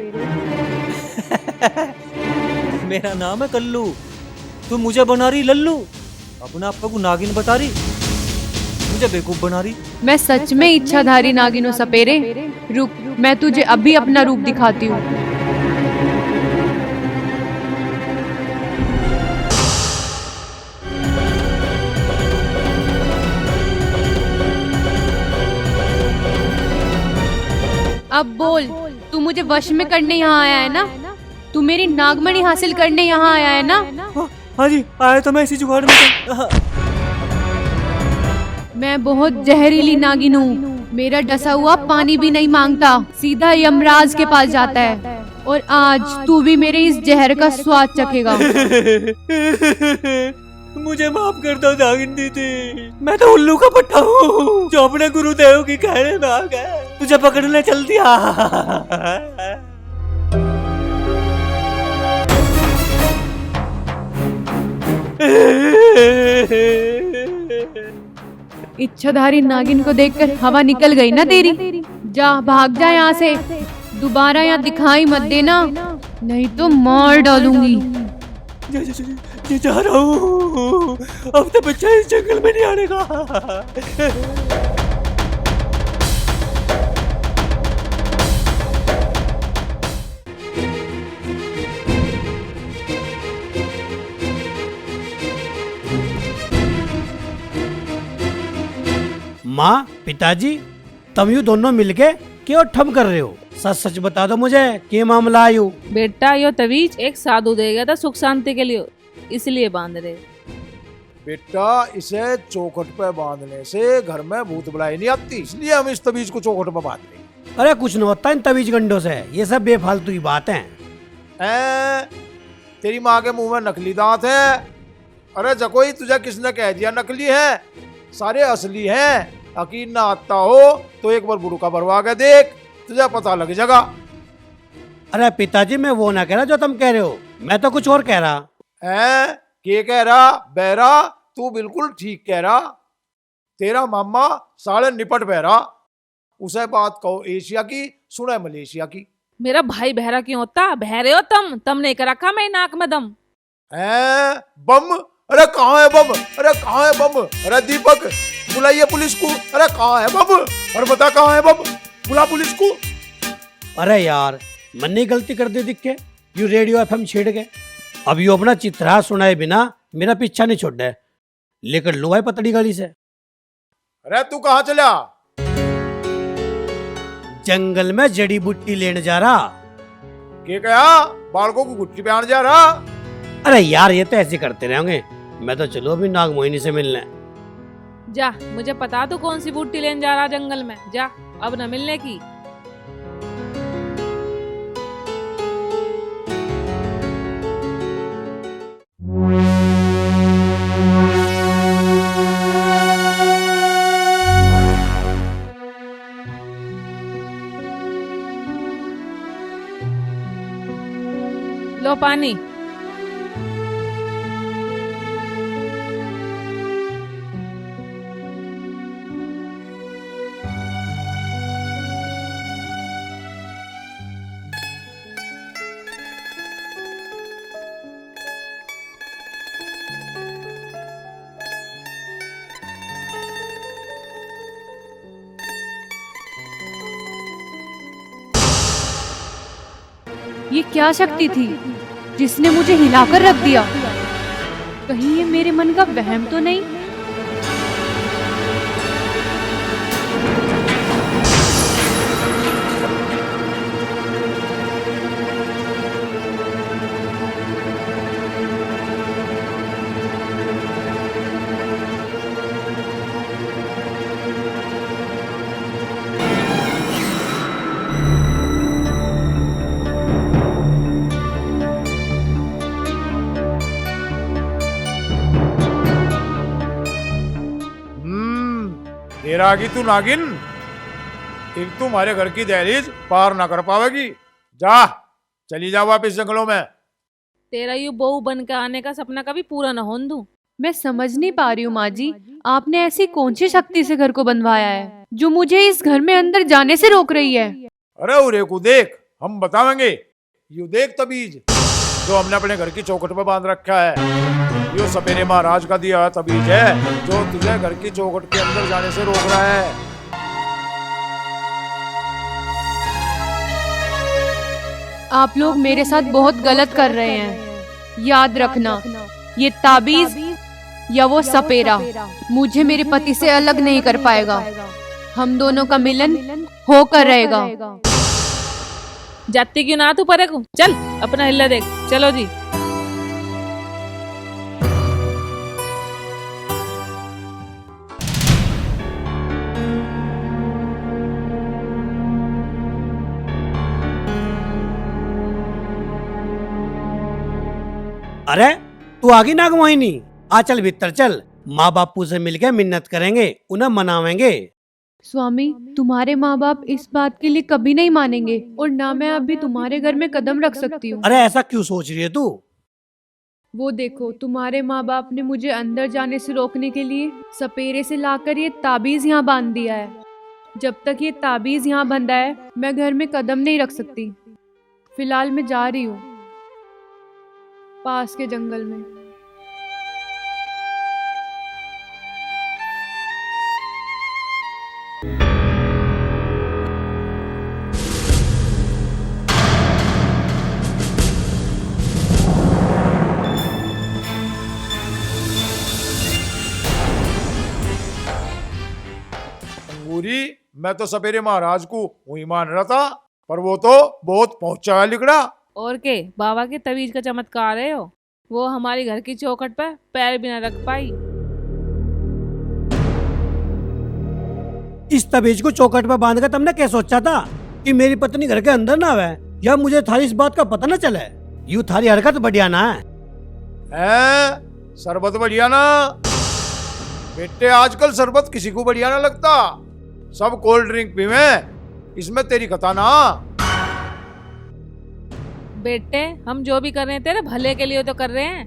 मेरा नाम है कल्लू, तू मुझे बना रही लल्लू। अपना आपा को नागिन बता रही, मुझे बेवकूफ बना रही। मैं सच में इच्छाधारी नागिन हूँ सपेरे। रुक, मैं तुझे अभी अपना रूप दिखाती हूँ। अब बोल, तू मुझे वश में करने यहाँ आया है ना? तू मेरी नागमणि हासिल करने यहाँ आया है ना? हाँ जी, आया तो मैं इसी जुगाड़ में था। मैं बहुत जहरीली नागिन हूँ। मेरा डसा हुआ पानी भी नहीं मांगता, सीधा यमराज के पास जाता है। और आज तू भी मेरे इस जहर का स्वाद चखेगा। मुझे माफ कर दो नागिन दीदी, मैं तो उल्लू का पट्टा हूँ जो अपने गुरुदेव की कहने में आ गया, तुझे पकड़ने चल दिया। इच्छाधारी नागिन को देखकर हवा निकल गई ना तेरी? जा, भाग जा यहाँ से। दोबारा यहाँ दिखाई मत देना, नहीं तो मार डालूंगी। जा रहा हूँ, अब तो बच्चा इस जंगल में नहीं आने का। माँ, पिताजी, तुम यू दोनों मिलके क्यों ठम कर रहे हो? सच सच बता दो मुझे, क्या मामला आयु? बेटा यो तवीज एक साधु दे गया था सुख शांति के लिए, इसलिए बांध रहे। बेटा, इसे चौखट पे बांधने से घर में भूत बुलाई नहीं आती, इसलिए हम इस तबीज को चौखट पे बांध रहे। अरे कुछ न होता इन तवीज गंडों से, ये सब बेफालतू की बात है। तेरी माँ के मुंह में नकली दांत है। अरे जकोई, तुझे किसने कह दिया नकली है? सारे असली हैं। यकीन ना आता हो तो एक बार बुड़का भरवा के देख, तुझे पता लग जाएगा। अरे पिताजी मैं वो ना कह रहा जो तुम कह रहे हो, मैं तो कुछ और कह रहा। है के कह रहा बहरा, तू बिल्कुल ठीक कह रहा। तेरा मामा साले निपट बहरा, उसे बात कहो एशिया की, सुने मलेशिया की। मेरा भाई बहरा क्यों होता? बहरे हो तुम नहीं कर रखा मैं नाक में दम। है बम? अरे कहाँ है बम? अरे कहाँ है बम? अरे दीपक बुलाइए पुलिस को। अरे कहाँ है बम? और बता कहाँ है बम? बुला पुलिस को। अरे यार मैंने गलती कर दी दिख के, यू रेडियो एफएम छेड़ के। अब यू अपना चित्रा सुनाए बिना मेरा पीछा नहीं छोड़ दे, लेकर लो भाई पतड़ी गाड़ी से। अरे तू कहाँ चला? जंगल में जड़ी बूटी लेने जा रहा। के कहा बालकों को गुट्टी पे आने जा रहा? अरे यार ये तो ऐसे करते रहेंगे, मैं तो चलो अभी नाग मोहिनी से मिलने। जा मुझे पता तू कौन सी बूटी लेने जा रहा जंगल में, जा अब न मिलने की। लो पानी। ये क्या शक्ति थी जिसने मुझे हिलाकर रख दिया? कहीं ये मेरे मन का वहम तो नहीं? देर आ गई तू नागिन, एक तुम्हारे घर की दहलीज पार ना कर पावेगी। जा चली जा वापिस जंगलों में। तेरा यू बहू बन के आने का सपना कभी पूरा न होने दूं। मैं समझ नहीं पा रही हूँ माँ जी, आपने ऐसी कौन सी शक्ति से घर को बनवाया है जो मुझे इस घर में अंदर जाने से रोक रही है? अरे उरे को देख, हम बतावेंगे। यू देख तबीज जो हमने अपने घर की चौखट पर बांध रखा है, यो सपेरे महाराज का दिया हुआ तबीज है जो तुझे घर की चौखट के अंदर जाने से रोक रहा है। आप लोग मेरे साथ बहुत गलत कर रहे हैं। याद रखना, ये ताबीज या वो सपेरा मुझे मेरे पति से अलग नहीं कर पाएगा। हम दोनों का मिलन होकर रहेगा। जाती क्यों ना तू परे को, चल अपना हिल्ला देख। चलो जी। अरे तू आ गई नाग मोहिनी, आ चल भीतर चल, माँ बापू से मिलके मिन्नत करेंगे, उन्हें मनावेंगे। स्वामी, तुम्हारे माँ बाप इस बात के लिए कभी नहीं मानेंगे और ना मैं अभी तुम्हारे घर में कदम रख सकती हूँ। अरे ऐसा क्यों सोच रही है तू? वो देखो, तुम्हारे माँ बाप ने मुझे अंदर जाने से रोकने के लिए सपेरे से लाकर ये ताबीज यहाँ बांध दिया है। जब तक ये ताबीज यहाँ बंधा है मैं घर में कदम नहीं रख सकती। फिलहाल मैं जा रही हूँ पास के जंगल में। अंगूरी, मैं तो सपेरे महाराज को वही मान रहा था, पर वो तो बहुत पहुंचा है लिगड़ा। और के बाबा के तवीज का चमत्कार है हो, वो हमारी घर की चौखट पर पैर भी न रख पाई। इस तबीज को चौखट पर बांध कर तुमने क्या सोचा था कि मेरी पत्नी घर के अंदर ना आवे, या मुझे थारी इस बात का पता न चले? यू थारी हरकत बढ़िया ना है। सरबत बढ़िया ना? बेटे आजकल शरबत किसी को बढ़िया ना लगता, सब कोल्ड ड्रिंक पीवे, इसमें तेरी कथा ना। बेटे हम जो भी कर रहे हैं तेरे भले के लिए तो कर रहे हैं।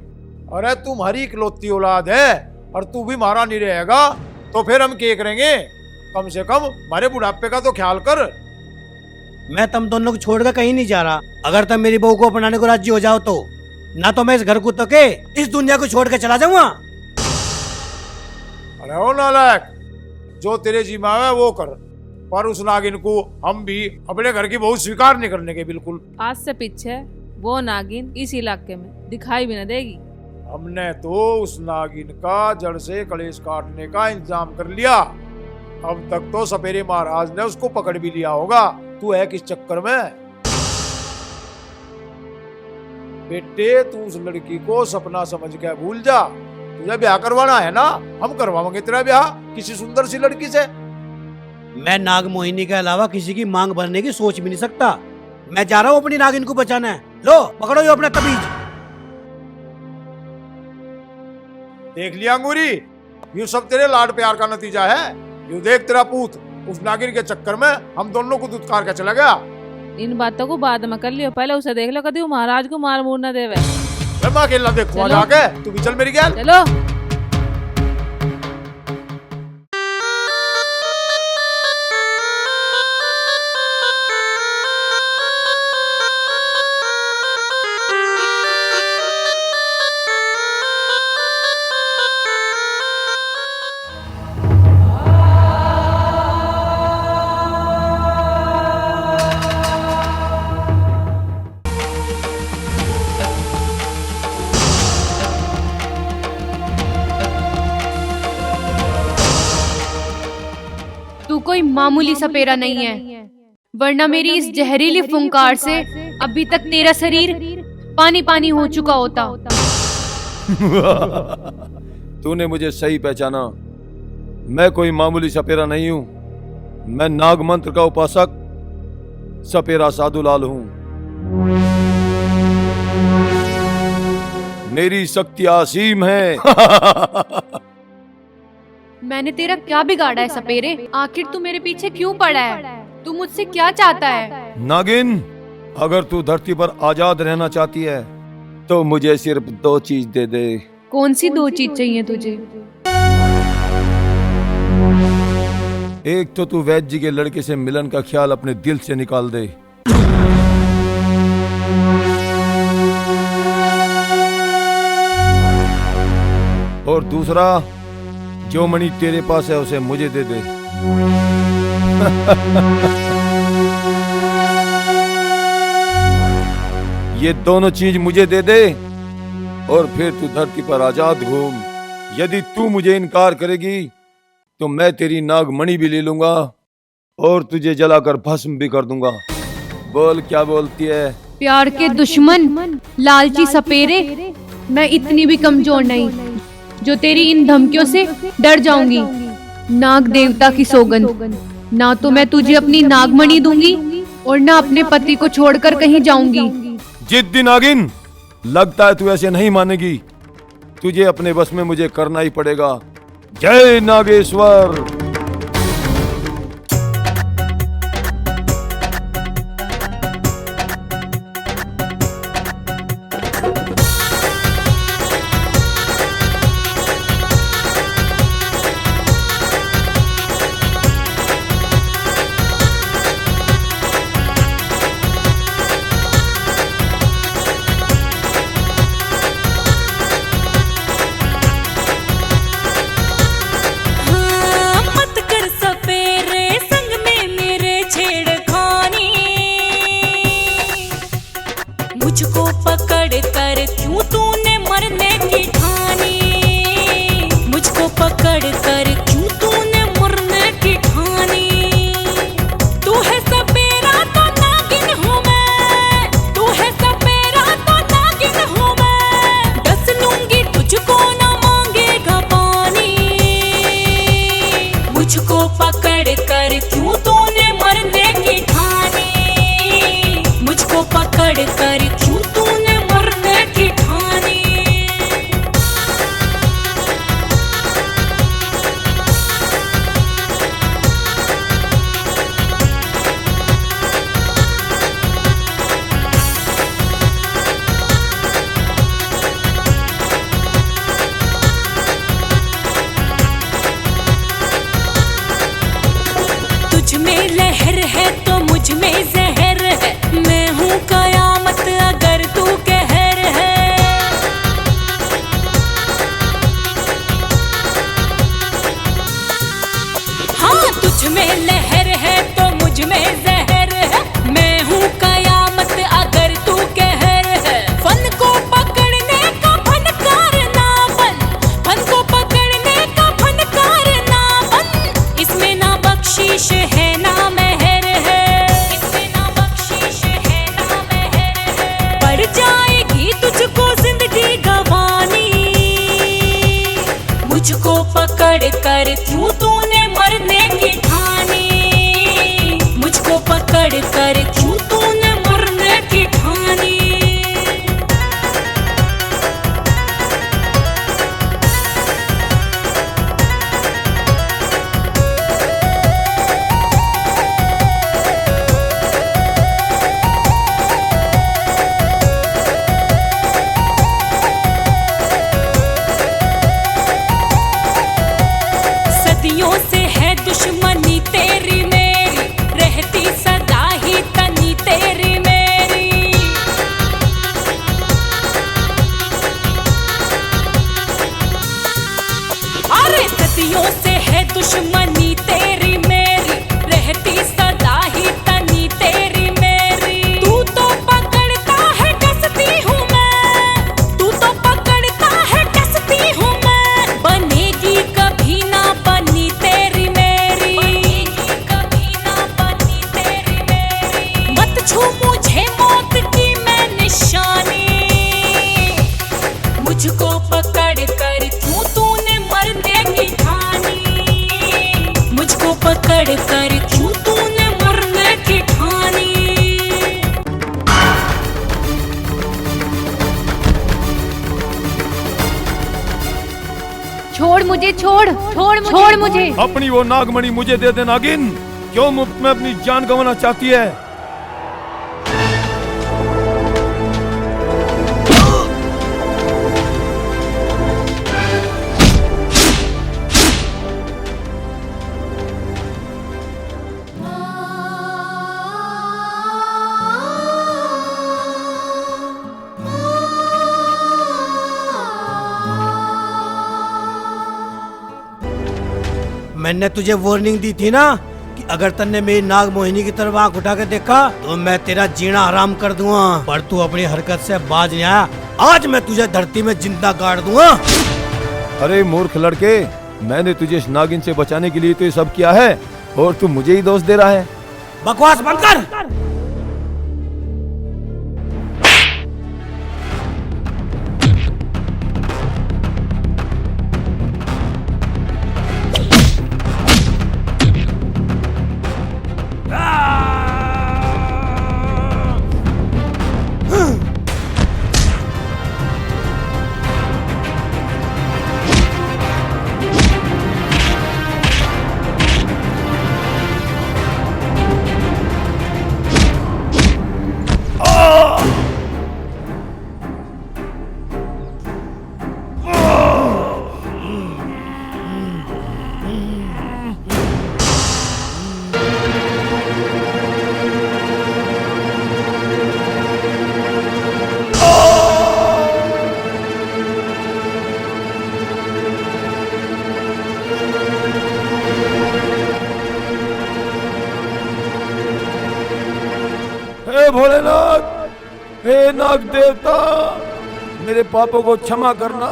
अरे तुम्हारी इकलौती औलाद है और तू भी मारा नहीं रहेगा तो फिर हम क्या करेंगे? कम से कम हमारे बुढ़ापे का तो ख्याल कर। मैं तुम दोनों को छोड़कर कहीं नहीं जा रहा। अगर तुम मेरी बहू को अपनाने को राजी हो जाओ तो ना तो मैं इस घर को तो के इस दुनिया को छोड़ के चला जाऊंगा। अरे ओ नालायक, जो तेरे जी में है वो कर, पर उस नागिन को हम भी अपने घर की बहू स्वीकार नहीं करने के बिल्कुल। आज से पीछे वो नागिन इस इलाके में दिखाई भी न देगी। हमने तो उस नागिन का जड़ से कलेश काटने का इंतजाम कर लिया। अब तक तो सपेरे महाराज ने उसको पकड़ भी लिया होगा। तू है किस चक्कर में? बेटे तू उस लड़की को सपना समझ के भूल जा। तुझे ब्याह करवाना है ना, हम करवाएंगे तेरा ब्याह किसी सुंदर सी लड़की से। मैं नाग मोहिनी के अलावा किसी की मांग भरने की सोच भी नहीं सकता। मैं जा रहा हूँ अपनी नागिन को बचाना है। लो पकड़ो ये अपना तबीज। देख लिया अंगूरी, ये सब तेरे लाड प्यार का नतीजा है। यू देख तेरा पूत उस नागिन के चक्कर में हम दोनों को दुत्कार के चला गया। इन बातों को बाद में कर लियो, पहले उसे देख लो कभी वो महाराज को मार मूर न देवे। मैं अकेला देखूंगा चलो। जाके, तू भी चल मेरी गैल। चलो तू कोई मामूली सपेरा नहीं है, वरना मेरी इस जहरीली फुंकार से अभी तक तेरा शरीर पानी पानी हो चुका होता। तूने मुझे सही पहचाना। मैं कोई मामूली सपेरा नहीं हूं। मैं नाग मंत्र का उपासक सपेरा साधुलाल हूं। मेरी शक्ति असीम है। मैंने तेरा क्या बिगाड़ा है सपेरे? आखिर तू मेरे पीछे क्यों पड़ा है? तू मुझसे क्या चाहता है? नागिन, अगर तू धरती पर आजाद रहना चाहती है तो मुझे सिर्फ 2 चीज दे दे। कौन सी 2 चीज चाहिए तुझे? एक तो तू वैद्य जी के लड़के से मिलन का ख्याल अपने दिल से निकाल दे, और दूसरा जो मणि तेरे पास है उसे मुझे दे दे। ये दोनों चीज मुझे दे दे और फिर तू धरती पर आजाद घूम। यदि तू मुझे इनकार करेगी तो मैं तेरी नागमणि भी ले लूंगा और तुझे जलाकर भस्म भी कर दूंगा। बोल क्या बोलती है? प्यार के दुश्मन, लालची सपेरे, मैं इतनी भी कमजोर नहीं जो तेरी इन धमकियों से डर जाऊंगी। नाग देवता की सौगंध, ना तो मैं तुझे अपनी नागमणि दूंगी और ना अपने पति को छोड़कर कहीं जाऊंगी। जिद्दी नागिन, लगता है तू ऐसे नहीं मानेगी। तुझे अपने बस में मुझे करना ही पड़ेगा। जय नागेश्वर। हाँ, है तो मुझ में जहर है, मैं हूँ कयामत अगर तू कहर है। हाँ तुझ में लहर है तो मुझ में जहर है, मैं हूँ कयामत अगर तू कहर है। फन को पकड़ने का फनकार ना बन, फन को पकड़ने का फनकार ना बन, इसमें ना बख्शीश है ना मेहर है, इसमें ना बख्शीश है ना मेहर है। पड़ जाएगी तुझको जिंदगी गंवानी, मुझको पकड़ कर क्यों तूने मरने की ठानी, मुझको पकड़ कर क्यों तूने मरने की ठानी। सदियों से है दुश्मनी तेरी मेरी, रहती सदा ही तनी तेरी मेरी। अरे सदियों से है दुश्मनी तेरी मेरी, रहती सदा ही तनी तेरी मेरी। तू तो पकड़ता है कसती हूँ मैं, तू तो पकड़ता है कसती हूँ मैं, बनेगी कभी ना बनी तेरी मेरी, बनेगी कभी ना बनी तेरी मेरी। मत छू मुझे मौत की मैं निशानी, मुझको पकड़ कर क्यों तूने मरने की ठानी, मुझको पकड़ कर क्यों तूने मरने की ठानी। छोड़ मुझे, छोड़ मुझे। अपनी वो नागमणि मुझे दे दे नागिन, क्यों मुफ्त में अपनी जान गंवाना चाहती है? मैंने तुझे वार्निंग दी थी ना कि अगर तन्ने मेरी नाग मोहिनी की तरफ आंख उठा के देखा तो मैं तेरा जीना हराम कर दूंगा, पर तू अपनी हरकत से बाज नहीं आया। आज मैं तुझे धरती में जिंदा गाड़ दूंगा। अरे मूर्ख लड़के, मैंने तुझे इस नागिन से बचाने के लिए तो ये सब किया है और तू मुझे ही दोष दे रहा है। बकवास बंद कर। हे भोलेनाथ, हे नाग देवता, मेरे पापों को क्षमा करना,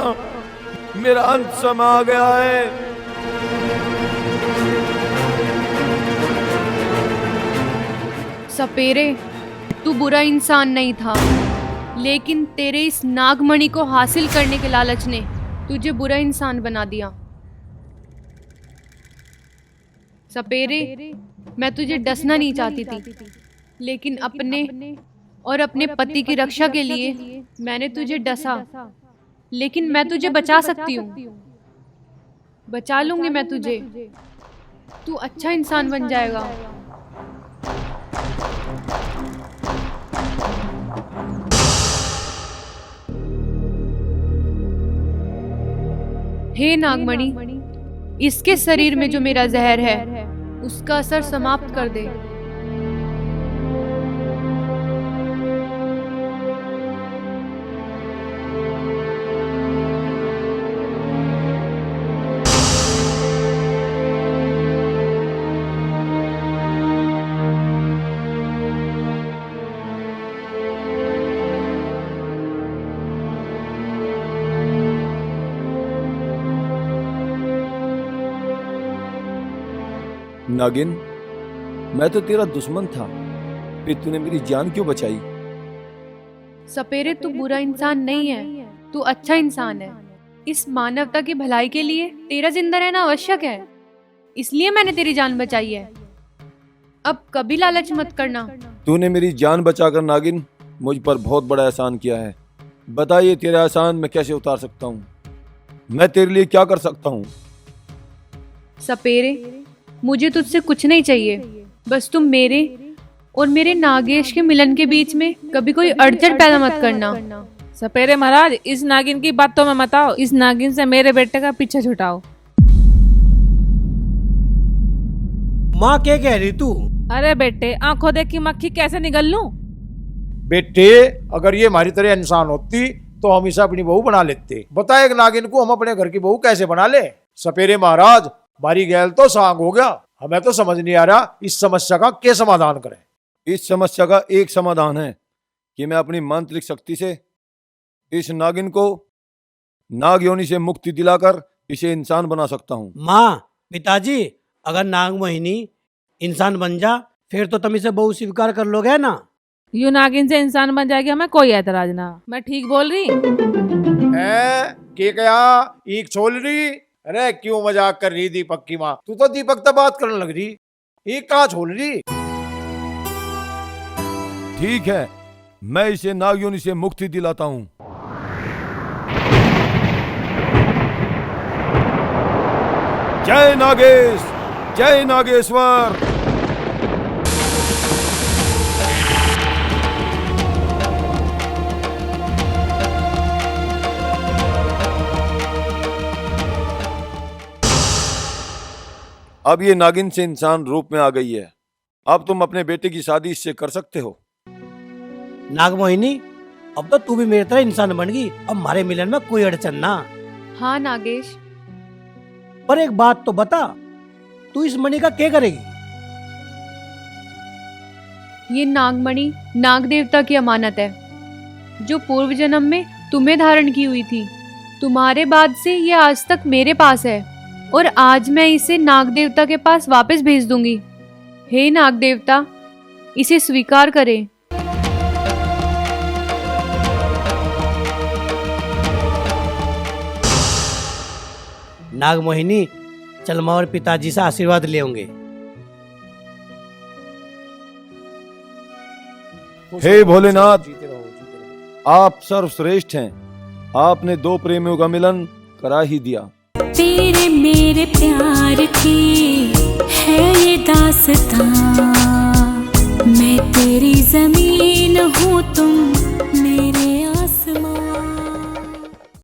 मेरा अंत समय आ गया है। सपेरे, तू बुरा इंसान नहीं था, लेकिन तेरे इस नागमणि को हासिल करने के लालच ने तुझे बुरा इंसान बना दिया। सपेरे, मैं तुझे डसना नहीं चाहती थी, लेकिन अपने और अपने पति की रक्षा के लिए मैंने तुझे डसा। लेकिन मैं तुझे बचा सकती हूँ, बचा लूंगी मैं तुझे। तू अच्छा इंसान बन जाएगा। हे नागमणि, इसके शरीर में जो मेरा जहर है उसका असर समाप्त कर दे। नागिन, मैं तो तेरा दुश्मन था, फिर तूने मेरी जान क्यों बचाई? सपेरे, तू बुरा इंसान नहीं है, तू अच्छा इंसान है। इस मानवता की भलाई के लिए तेरा जिंदा रहना आवश्यक है, इसलिए मैंने तेरी जान बचाई है। अब कभी लालच मत करना। तूने मेरी जान बचाकर नागिन मुझ पर बहुत बड़ा एहसान किया है। बताइए तेरा एहसान मैं कैसे उतार सकता हूँ? मैं तेरे लिए क्या कर सकता हूँ? सपेरे, मुझे तुझसे कुछ नहीं चाहिए, बस तुम मेरे और मेरे नागेश के मिलन के बीच में कभी कोई अड़चन पैदा मत करना। सपेरे महाराज, इस नागिन की बात तो मैं मत आओ, इस नागिन से मेरे बेटे का पीछा छुटाओ। माँ क्या कह रही तू? अरे बेटे, आंखों देख की मक्खी कैसे निगल लूं? बेटे, अगर ये हमारी तरह इंसान होती तो हम इसे अपनी बहू बना लेते। बता, एक नागिन को हम अपने घर की बहू कैसे बना ले? सपेरे महाराज, बारी गैल तो सांग हो गया। हमें तो समझ नहीं आ रहा इस समस्या का क्या समाधान करें। इस समस्या का एक समाधान है कि मैं अपनी मांत्रिक शक्ति से इस नागिन को नाग योनि से मुक्ति दिलाकर इसे इंसान बना सकता हूँ। माँ, पिताजी, अगर नागमोहिनी इंसान बन जा फिर तो तुम इसे बहू स्वीकार कर लोगे ना? यू नागिन से इंसान बन जाएगी, हमें कोई ऐतराज ना। मैं ठीक बोल रही? के क्या एक छोल रही? अरे क्यों मजाक कर रही दीपक की माँ? तू तो दीपक तक बात करने लग रही, एक कहा छोल रही? ठीक है, मैं इसे नाग योनि से मुक्ति दिलाता हूँ। जय नागेश, जय नागेश्वर। अब ये नागिन से इंसान रूप में आ गई है। अब तुम अपने बेटे की शादी इससे कर सकते हो। नागमोहिनी, अब तो तू भी मेरी तरह इंसान बन गई, अब हमारे मिलन में कोई अड़चन ना। हाँ नागेश, पर एक बात तो बता, तू इस मणि का क्या करेगी? ये नागमणि नाग देवता की अमानत है, जो पूर्व जन्म में तुम्हें धारण की हुई थी। तुम्हारे बाद से ये आज तक मेरे पास है और आज मैं इसे नाग देवता के पास वापस भेज दूंगी। हे नाग देवता, इसे स्वीकार करें। नागमोहिनी, चल माँ और पिताजी से आशीर्वाद ले होंगे। हे भोलेनाथ, आप सर्वश्रेष्ठ हैं। आपने दो प्रेमियों का मिलन करा ही दिया। तेरे मेरे प्यार की है ये दास्तां, मैं तेरी ज़मीं